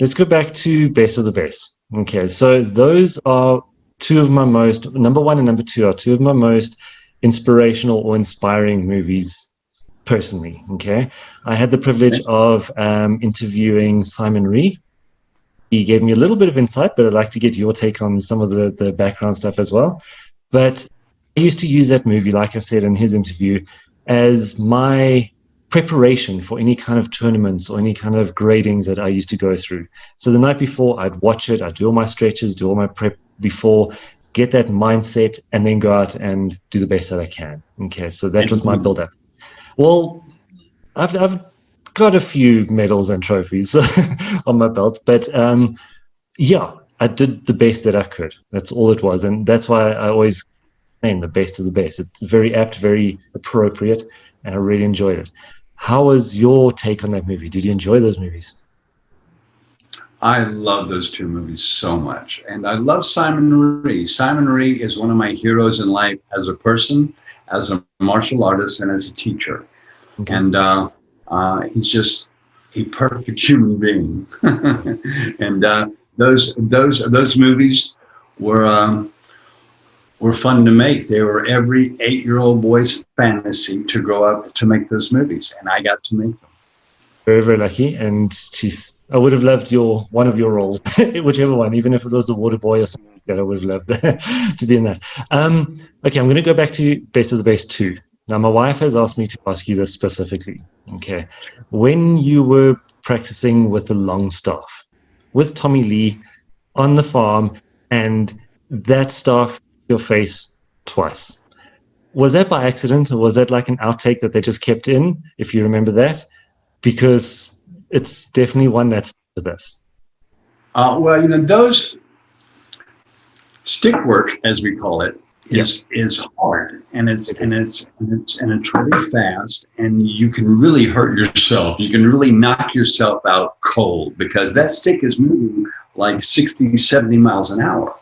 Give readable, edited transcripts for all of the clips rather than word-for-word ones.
let's go back to Best of the Best. Okay, so those are two of my most, number one and number two are two of my most inspirational or inspiring movies personally. Okay, I had the privilege of interviewing Simon Rhee. He gave me a little bit of insight, but I'd like to get your take on some of the background stuff as well. But I used to use that movie, like I said in his interview, as my preparation for any kind of tournaments or any kind of gradings that I used to go through. So the night before, I'd watch it, I'd do all my stretches, do all my prep before, get that mindset, and then go out and do the best that I can. Okay, so that was my build-up. Well, I've got a few medals and trophies on my belt, but yeah, I did the best that I could. That's all it was, and that's why I always name the best of the best. It's very apt, very appropriate, and I really enjoyed it. How was your take on that movie? Did you enjoy those movies? I love those two movies so much, and I love Simon Rhee. Simon Rhee is one of my heroes in life as a person, as a martial artist, and as a teacher. Okay. And he's just a perfect human being. And those movies were fun to make. They were every 8-year-old boy's fantasy to grow up to make those movies, and I got to make them. Very, very lucky. And I would have loved one of your roles, whichever one, even if it was the Water Boy or something like that. I would have loved to be in that. Okay, I'm going to go back to Best of the Best 2. Now, my wife has asked me to ask you this specifically. Okay, when you were practicing with the long staff, with Tommy Lee on the farm, and that staff your face twice, was that by accident, or was that like an outtake that they just kept in, if you remember that? Because it's definitely one that's with us. Well, those stick work, as we call it, is hard, and it's really fast, and you can really hurt yourself. You can really knock yourself out cold, because that stick is moving like 60, 70 miles an hour,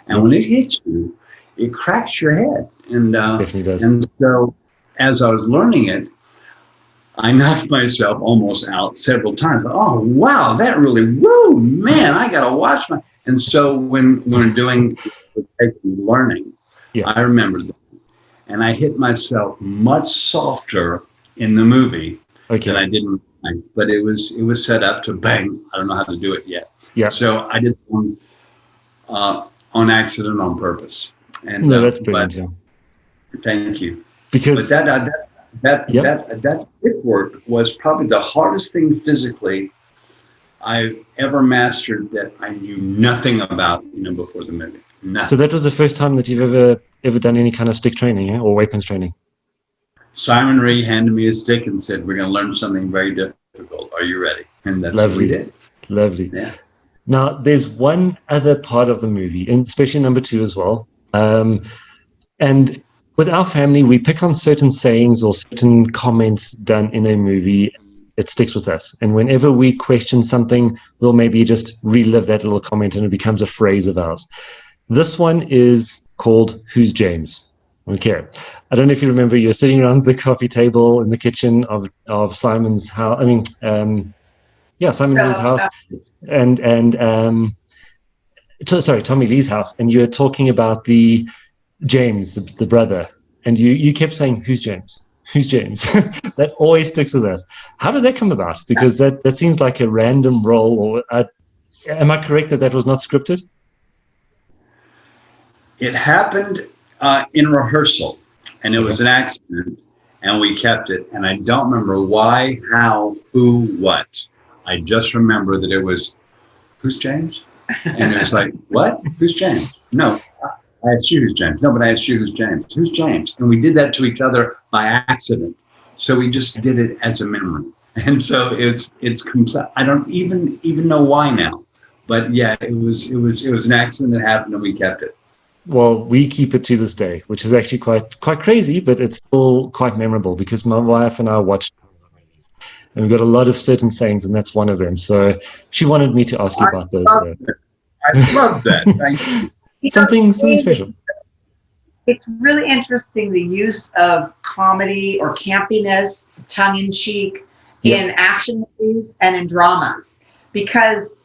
and when it hits you, it cracks your head. And definitely does. And so, as I was learning it, I knocked myself almost out several times. Oh, wow, that really, woo, man, I got to watch my. And so when we're doing learning, I remember that. And I hit myself much softer in the movie than I did in the movie. But it was set up to bang. I don't know how to do it yet. Yeah. So I did one on accident, on purpose. And no, that's brilliant. Thank you. Because that stick work was probably the hardest thing physically I've ever mastered, that I knew nothing about, before the movie. Nothing. So that was the first time that you've ever done any kind of stick training, or weapons training? Simon Rhee handed me a stick and said, "We're going to learn something very difficult. Are you ready?" And that's what we did. Lovely. Yeah. Now, there's one other part of the movie, and especially number 2 as well. And with our family, we pick on certain sayings or certain comments done in a movie. It sticks with us. And whenever we question something, we'll maybe just relive that little comment, and it becomes a phrase of ours. This one is called "Who's James?" Okay. I don't know if you remember, you're sitting around the coffee table in the kitchen of Simon's house. Simon Lee's house. And Tommy Lee's house. And you're talking about the James, the brother. And you kept saying, "Who's James? Who's James?" That always sticks with us. How did that come about? Because that seems like a random role. Or am I correct that was not scripted? It happened in rehearsal, and it was an accident, and we kept it. And I don't remember why, how, who, what. I just remember that it was, "Who's James?" And it was like, "What? Who's James?" "No, I asked you who's James." "No, but I asked you who's James." "Who's James?" And we did that to each other by accident. So we just did it as a memory. And so it's complete. I don't even know why now. But yeah, it was an accident that happened, and we kept it. Well, we keep it to this day, which is actually quite crazy, but it's still quite memorable, because my wife and I watched, and we've got a lot of certain sayings, and that's one of them. So she wanted me to ask you about those. I love that. Thank you. Something special. It's really interesting, the use of comedy or campiness, tongue-in-cheek, in action movies and in dramas, because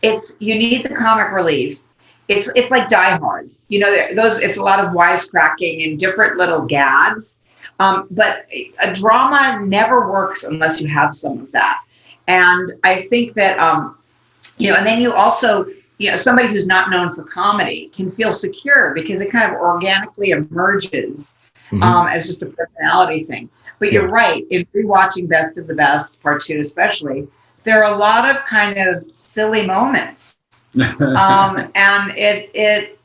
you need the comic relief. It's like Die Hard. You know, it's a lot of wisecracking and different little gags. But a drama never works unless you have some of that. And I think that, and then you also, somebody who's not known for comedy can feel secure because it kind of organically emerges as just a personality thing. But you're right, in rewatching Best of the Best, Part 2 especially, there are a lot of kind of silly moments. And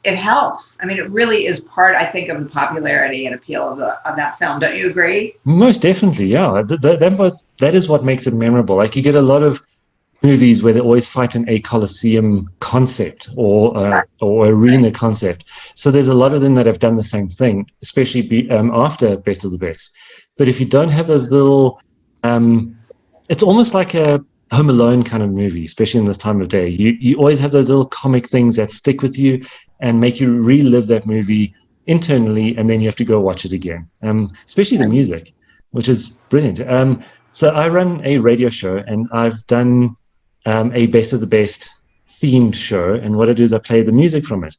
it helps. I mean, it really is part, I think, of the popularity and appeal of that film. Don't you agree? Most definitely, yeah. That is what makes it memorable. Like, you get a lot of movies where they always fight in a Colosseum concept or arena concept. So there's a lot of them that have done the same thing, especially after Best of the Best. But if you don't have those little, it's almost like a Home Alone kind of movie, especially in this time of day. You always have those little comic things that stick with you and make you relive that movie internally, and then you have to go watch it again. Especially the music, which is brilliant. So I run a radio show, and I've done a Best of the Best themed show, and what I do is I play the music from it.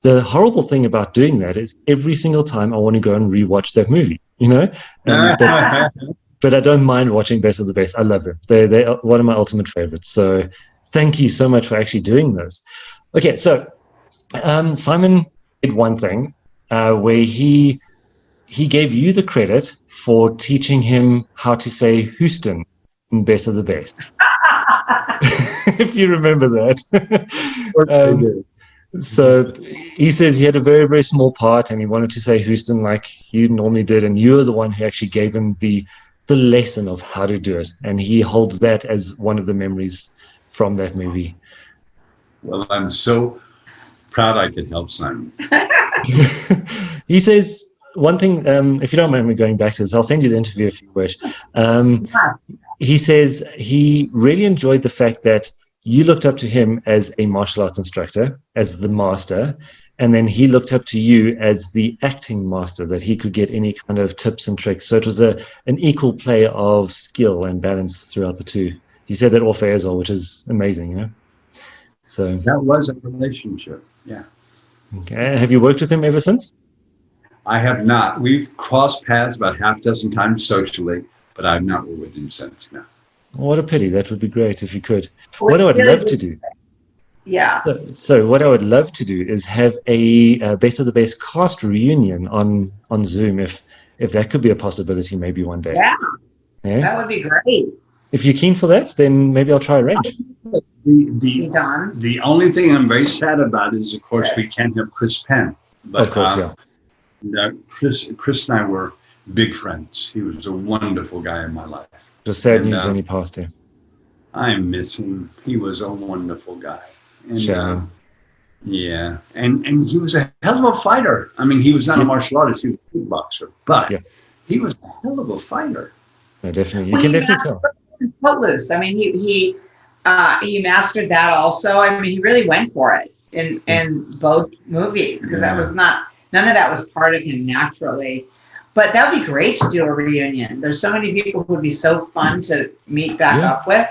The horrible thing about doing that is every single time I want to go and rewatch that movie, but I don't mind watching Best of the Best. I love them. They're one of my ultimate favorites. So thank you so much for actually doing those. Okay, so Simon did one thing where he gave you the credit for teaching him how to say Houston in Best of the Best. If you remember that. So he says he had a very, very small part and he wanted to say Houston like you normally did, and you were the one who actually gave him the lesson of how to do it, and he holds that as one of the memories from that movie. Well, I'm so proud I could help Simon. He says one thing, if you don't mind me going back to this, I'll send you the interview if you wish. He says he really enjoyed the fact that you looked up to him as a martial arts instructor, as the master, and then he looked up to you as the acting master, that he could get any kind of tips and tricks. So it was an equal play of skill and balance throughout the two. He said that off air as well, which is amazing, So that was a relationship, yeah. Okay. Have you worked with him ever since? I have not. We've crossed paths about half a dozen times socially, but I've not worked with him since, no. What a pity. That would be great if you could. What I would love to do. Yeah. So what I would love to do is have a Best of the Best cast reunion on Zoom, if that could be a possibility, maybe one day. Yeah. That would be great. If you're keen for that, then maybe I'll try arrange. The only thing I'm very sad about is, of course, we can't have Chris Penn. But, of course, yeah. Chris and I were big friends. He was a wonderful guy in my life. It was sad news when he passed him. I miss him. He was a wonderful guy. And, sure. Yeah. And he was a hell of a fighter. I mean, he was not a martial artist. He was a kickboxer. But he was a hell of a fighter. No, definitely. You can definitely tell. Footloose. I mean, he mastered that also. I mean, he really went for it in both movies, because that was none of that was part of him naturally. But that would be great to do a reunion. There's so many people who would be so fun to meet back up with.